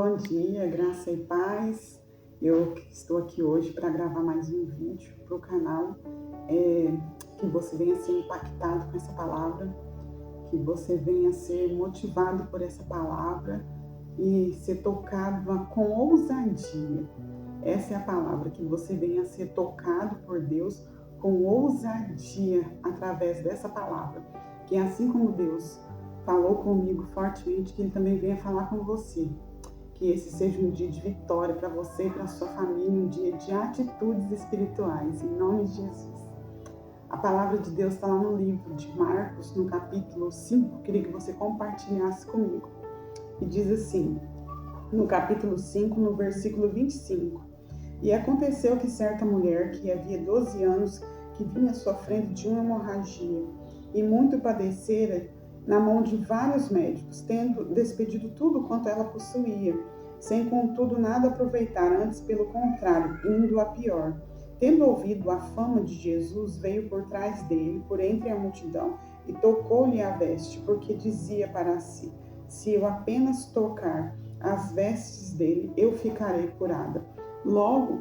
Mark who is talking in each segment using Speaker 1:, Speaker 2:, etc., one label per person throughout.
Speaker 1: Bom dia, graça e paz. Eu estou aqui hoje para gravar mais um vídeo para o canal. Que você venha ser impactado com essa palavra, que você venha ser motivado por essa palavra e ser tocado com ousadia. Essa é a palavra, que você venha ser tocado por Deus com ousadia através dessa palavra. Que assim como Deus falou comigo fortemente, que Ele também venha falar com você. Que esse seja um dia de vitória para você e para a sua família, um dia de atitudes espirituais, em nome de Jesus. A palavra de Deus está lá no livro de Marcos, no capítulo 5, queria que você compartilhasse comigo. E diz assim, no capítulo 5, no versículo 25: E aconteceu que certa mulher, que havia 12 anos, que vinha sofrendo de uma hemorragia, e muito padecera, na mão de vários médicos, tendo despedido tudo quanto ela possuía, sem contudo nada aproveitar, antes pelo contrário, indo a pior. Tendo ouvido a fama de Jesus, veio por trás dele, por entre a multidão, e tocou-lhe a veste, porque dizia para si: se eu apenas tocar as vestes dele, eu ficarei curada. Logo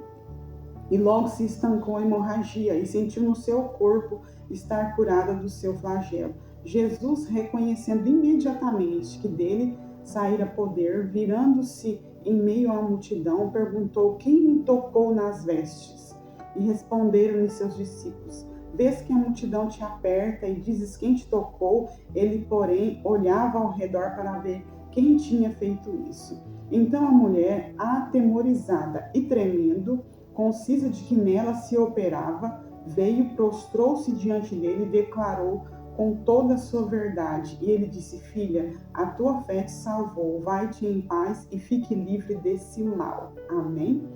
Speaker 1: se estancou a hemorragia e sentiu no seu corpo estar curada do seu flagelo. Jesus, reconhecendo imediatamente que dele saíra poder, virando-se em meio à multidão, perguntou: quem me tocou nas vestes? E responderam-lhe seus discípulos: vês que a multidão te aperta e dizes quem te tocou? Ele, porém, olhava ao redor para ver quem tinha feito isso. Então a mulher, atemorizada e tremendo, concisa de que nela se operava, veio, prostrou-se diante dele e declarou com toda a sua verdade. E ele disse: filha, a tua fé te salvou, vai-te em paz e fique livre desse mal. Amém?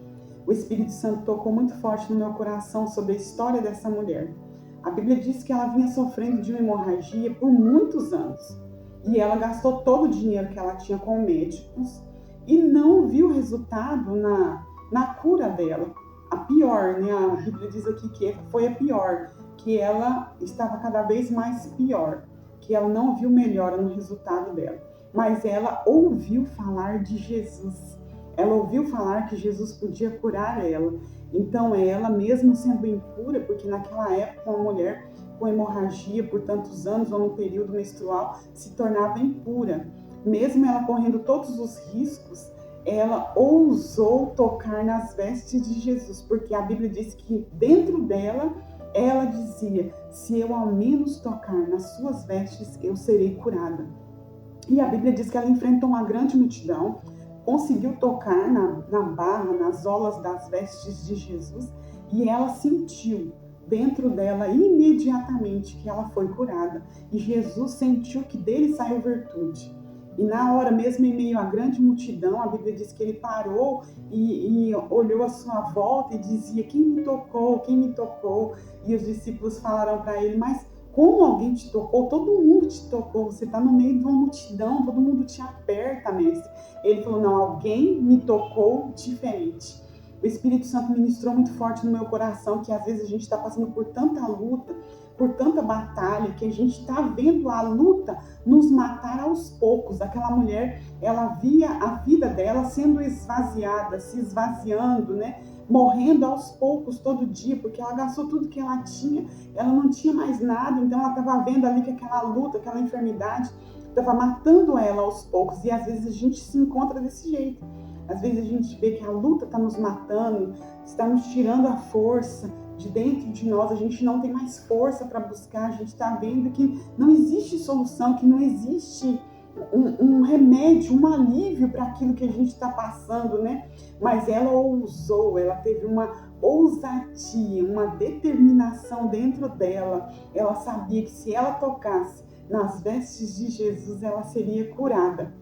Speaker 1: O Espírito Santo tocou muito forte no meu coração sobre a história dessa mulher. A Bíblia diz que ela vinha sofrendo de uma hemorragia por muitos anos. E ela gastou todo o dinheiro que ela tinha com médicos e não viu resultado na cura dela. A pior, né? A Bíblia diz aqui que foi a pior, que ela estava cada vez mais pior, que ela não viu melhora no resultado dela. Mas ela ouviu falar de Jesus. Ela ouviu falar que Jesus podia curar ela. Então ela, mesmo sendo impura, porque naquela época uma mulher com hemorragia por tantos anos ou no período menstrual se tornava impura. Mesmo ela correndo todos os riscos, ela ousou tocar nas vestes de Jesus, porque a Bíblia diz que dentro dela, ela dizia: se eu ao menos tocar nas suas vestes, eu serei curada. E a Bíblia diz que ela enfrentou uma grande multidão, conseguiu tocar na barra, nas olas das vestes de Jesus, e ela sentiu dentro dela imediatamente que ela foi curada. E Jesus sentiu que dele saiu virtude. E na hora mesmo, em meio à grande multidão, a Bíblia diz que ele parou e olhou à sua volta e dizia: quem me tocou? Quem me tocou? E os discípulos falaram para ele: mas como alguém te tocou? Todo mundo te tocou, você está no meio de uma multidão, todo mundo te aperta, mestre. Ele falou: não, alguém me tocou diferente. O Espírito Santo ministrou muito forte no meu coração que às vezes a gente está passando por tanta luta, por tanta batalha, que a gente está vendo a luta nos matar aos poucos. Aquela mulher, ela via a vida dela sendo esvaziada, se esvaziando, né? Morrendo aos poucos todo dia, porque ela gastou tudo que ela tinha, ela não tinha mais nada, então ela estava vendo ali que aquela luta, aquela enfermidade estava matando ela aos poucos. E às vezes a gente se encontra desse jeito. Às vezes a gente vê que a luta está nos matando, está nos tirando a força de dentro de nós, a gente não tem mais força para buscar, a gente está vendo que não existe solução, que não existe um remédio, um alívio para aquilo que a gente está passando, né? Mas ela ousou, ela teve uma ousadia, uma determinação dentro dela. Ela sabia que se ela tocasse nas vestes de Jesus, ela seria curada.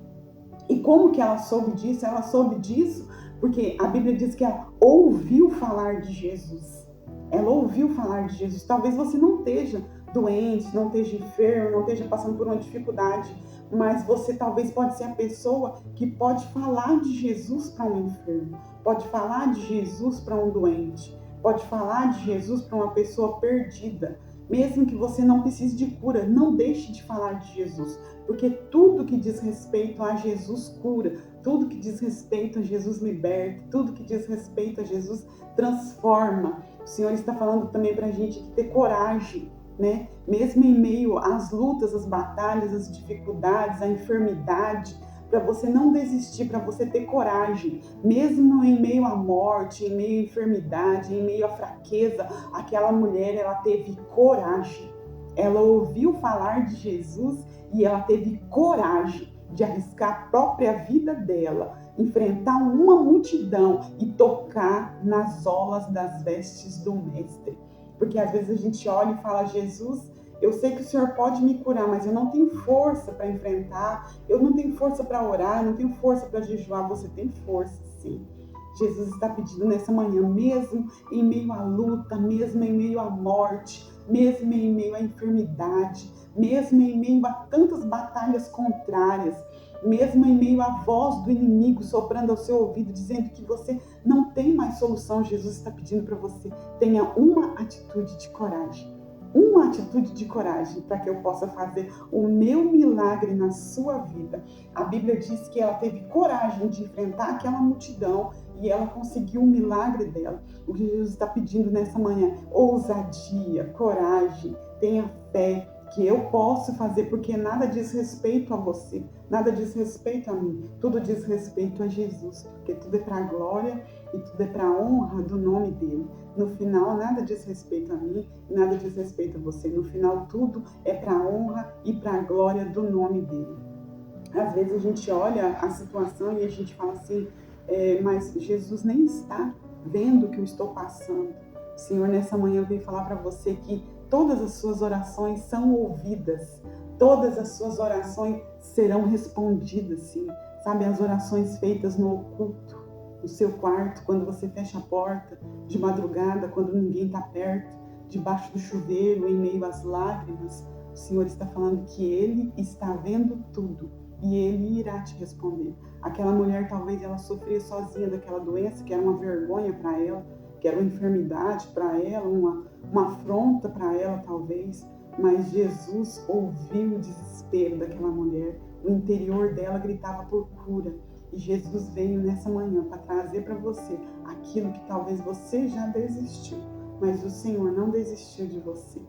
Speaker 1: E como que ela soube disso? Ela soube disso porque a Bíblia diz que ela ouviu falar de Jesus. Ela ouviu falar de Jesus. Talvez você não esteja doente, não esteja enfermo, não esteja passando por uma dificuldade, mas você talvez pode ser a pessoa que pode falar de Jesus para um enfermo, pode falar de Jesus para um doente, pode falar de Jesus para uma pessoa perdida. Mesmo que você não precise de cura, não deixe de falar de Jesus, porque tudo que diz respeito a Jesus cura, tudo que diz respeito a Jesus liberta, tudo que diz respeito a Jesus transforma. O Senhor está falando também para a gente ter coragem, né? Mesmo em meio às lutas, às batalhas, às dificuldades, à enfermidade, para você não desistir, para você ter coragem, mesmo em meio à morte, em meio à enfermidade, em meio à fraqueza, aquela mulher, ela teve coragem. Ela ouviu falar de Jesus e ela teve coragem de arriscar a própria vida dela, enfrentar uma multidão e tocar nas orlas das vestes do Mestre. Porque às vezes a gente olha e fala, Jesus, eu sei que o Senhor pode me curar, mas eu não tenho força para enfrentar, eu não tenho força para orar, eu não tenho força para jejuar. Você tem força, sim. Jesus está pedindo nessa manhã, mesmo em meio à luta, mesmo em meio à morte, mesmo em meio à enfermidade, mesmo em meio a tantas batalhas contrárias, mesmo em meio à voz do inimigo soprando ao seu ouvido, dizendo que você não tem mais solução, Jesus está pedindo para você, tenha uma atitude de coragem. Uma atitude de coragem para que eu possa fazer o meu milagre na sua vida. A Bíblia diz que ela teve coragem de enfrentar aquela multidão e ela conseguiu o milagre dela. O que Jesus está pedindo nessa manhã, ousadia, coragem, tenha fé, que eu posso fazer, porque nada diz respeito a você, nada diz respeito a mim, tudo diz respeito a Jesus, porque tudo é para a glória e tudo é para a honra do nome dele. No final, nada diz respeito a mim, nada diz respeito a você. No final, tudo é para a honra e para a glória do nome dele. Às vezes a gente olha a situação e a gente fala assim, mas Jesus nem está vendo o que eu estou passando. Senhor, nessa manhã eu vim falar para você que todas as suas orações são ouvidas, todas as suas orações serão respondidas, sim. Sabe, as orações feitas no oculto, no seu quarto, quando você fecha a porta, de madrugada, quando ninguém está perto, debaixo do chuveiro, em meio às lágrimas, o Senhor está falando que Ele está vendo tudo e Ele irá te responder. Aquela mulher, talvez ela sofria sozinha daquela doença, que era uma vergonha para ela, que era uma enfermidade para ela, uma afronta para ela, talvez, mas Jesus ouviu o desespero daquela mulher, o interior dela gritava por cura. E Jesus veio nessa manhã para trazer para você aquilo que talvez você já desistiu, mas o Senhor não desistiu de você.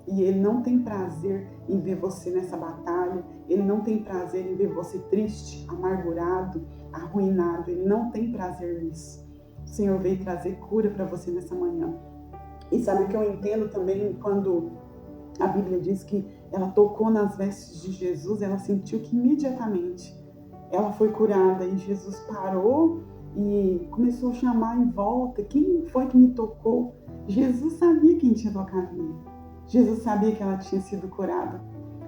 Speaker 1: E Ele não tem prazer em ver você nessa batalha, Ele não tem prazer em ver você triste, amargurado, arruinado, Ele não tem prazer nisso. O Senhor veio trazer cura para você nessa manhã. E sabe o que eu entendo também quando a Bíblia diz que ela tocou nas vestes de Jesus, ela sentiu que imediatamente ela foi curada e Jesus parou e começou a chamar em volta, quem foi que me tocou? Jesus sabia quem tinha tocado nele. Jesus sabia que ela tinha sido curada,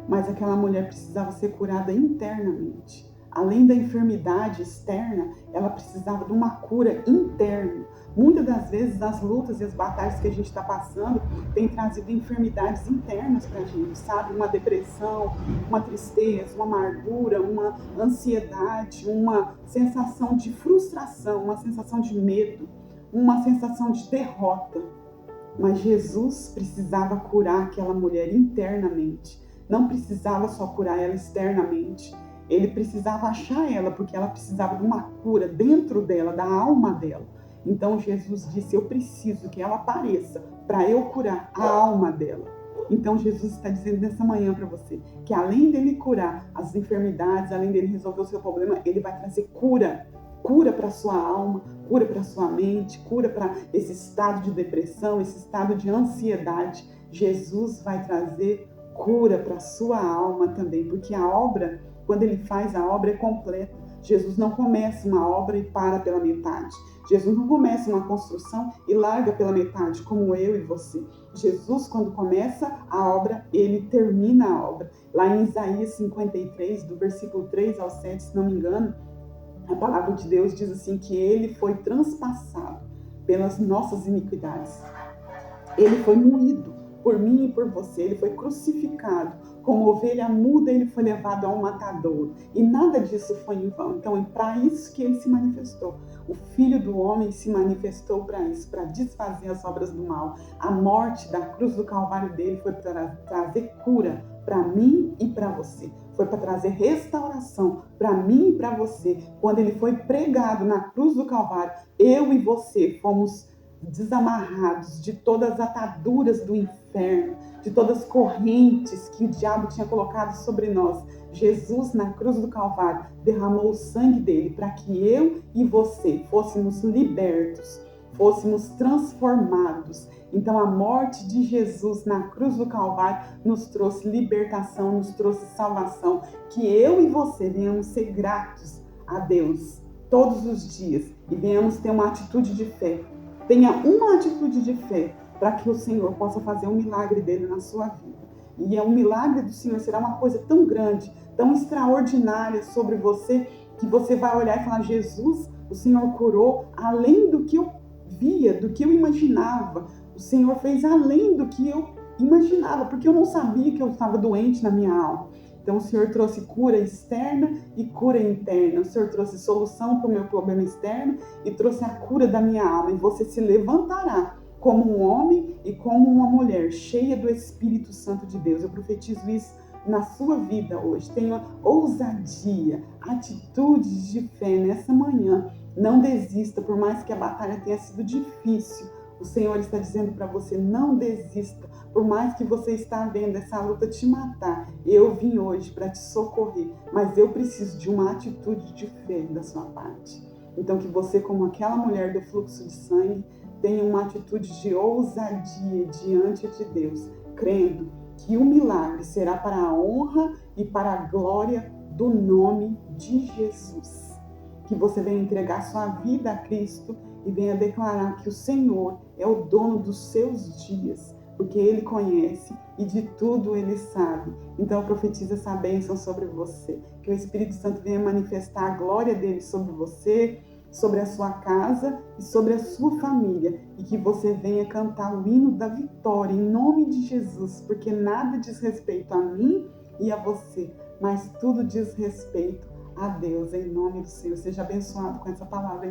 Speaker 1: mas aquela mulher precisava ser curada internamente. Além da enfermidade externa, ela precisava de uma cura interna. Muitas das vezes as lutas e as batalhas que a gente está passando têm trazido enfermidades internas para a gente, sabe? Uma depressão, uma tristeza, uma amargura, uma ansiedade, uma sensação de frustração, uma sensação de medo, uma sensação de derrota. Mas Jesus precisava curar aquela mulher internamente. Não precisava só curar ela externamente. Ele precisava achar ela, porque ela precisava de uma cura dentro dela, da alma dela. Então Jesus disse, eu preciso que ela apareça para eu curar a alma dela. Então Jesus está dizendo nessa manhã para você, que além dele curar as enfermidades, além dele resolver o seu problema, ele vai trazer cura. Cura para a sua alma, cura para a sua mente, cura para esse estado de depressão, esse estado de ansiedade. Jesus vai trazer cura para a sua alma também, porque a obra, quando ele faz a obra, é completa. Jesus não começa uma obra e para pela metade. Jesus não começa uma construção e larga pela metade, como eu e você. Jesus, quando começa a obra, ele termina a obra. Lá em Isaías 53, do versículo 3 ao 7, se não me engano, a palavra de Deus diz assim, que ele foi transpassado pelas nossas iniquidades. Ele foi moído por mim e por você. Ele foi crucificado como ovelha muda, ele foi levado ao matadouro. E nada disso foi em vão. Então, é para isso que ele se manifestou. O Filho do Homem se manifestou para isso, para desfazer as obras do mal. A morte da cruz do Calvário dele foi para trazer cura para mim e para você. Foi para trazer restauração para mim e para você. Quando ele foi pregado na cruz do Calvário, eu e você fomos desamarrados de todas as ataduras do inferno, de todas as correntes que o diabo tinha colocado sobre nós. Jesus, na cruz do Calvário, derramou o sangue dele para que eu e você fôssemos libertos, fôssemos transformados. Então, a morte de Jesus na cruz do Calvário nos trouxe libertação, nos trouxe salvação. Que eu e você venhamos ser gratos a Deus todos os dias e venhamos ter uma atitude de fé. Tenha uma atitude de fé para que o Senhor possa fazer um milagre dele na sua vida. E o milagre do Senhor será uma coisa tão grande, tão extraordinária sobre você, que você vai olhar e falar: Jesus, o Senhor curou além do que eu via, do que eu imaginava. O Senhor fez além do que eu imaginava, porque eu não sabia que eu estava doente na minha alma. Então, o Senhor trouxe cura externa e cura interna. O Senhor trouxe solução para o meu problema externo e trouxe a cura da minha alma. E você se levantará como um homem e como uma mulher cheia do Espírito Santo de Deus. Eu profetizo isso na sua vida hoje. Tenha ousadia, atitudes de fé nessa manhã. Não desista, por mais que a batalha tenha sido difícil. O Senhor está dizendo para você: não desista. Por mais que você está vendo essa luta te matar, eu vim hoje para te socorrer. Mas eu preciso de uma atitude de fé da sua parte. Então, que você, como aquela mulher do fluxo de sangue, tenha uma atitude de ousadia diante de Deus, crendo que o milagre será para a honra e para a glória do nome de Jesus. Que você venha entregar sua vida a Cristo e venha declarar que o Senhor é o dono dos seus dias, porque Ele conhece e de tudo Ele sabe. Então, profetiza essa bênção sobre você. Que o Espírito Santo venha manifestar a glória dele sobre você, sobre a sua casa e sobre a sua família. E que você venha cantar o hino da vitória em nome de Jesus, porque nada diz respeito a mim e a você, mas tudo diz respeito a Deus, em nome do Senhor. Seja abençoado com essa palavra.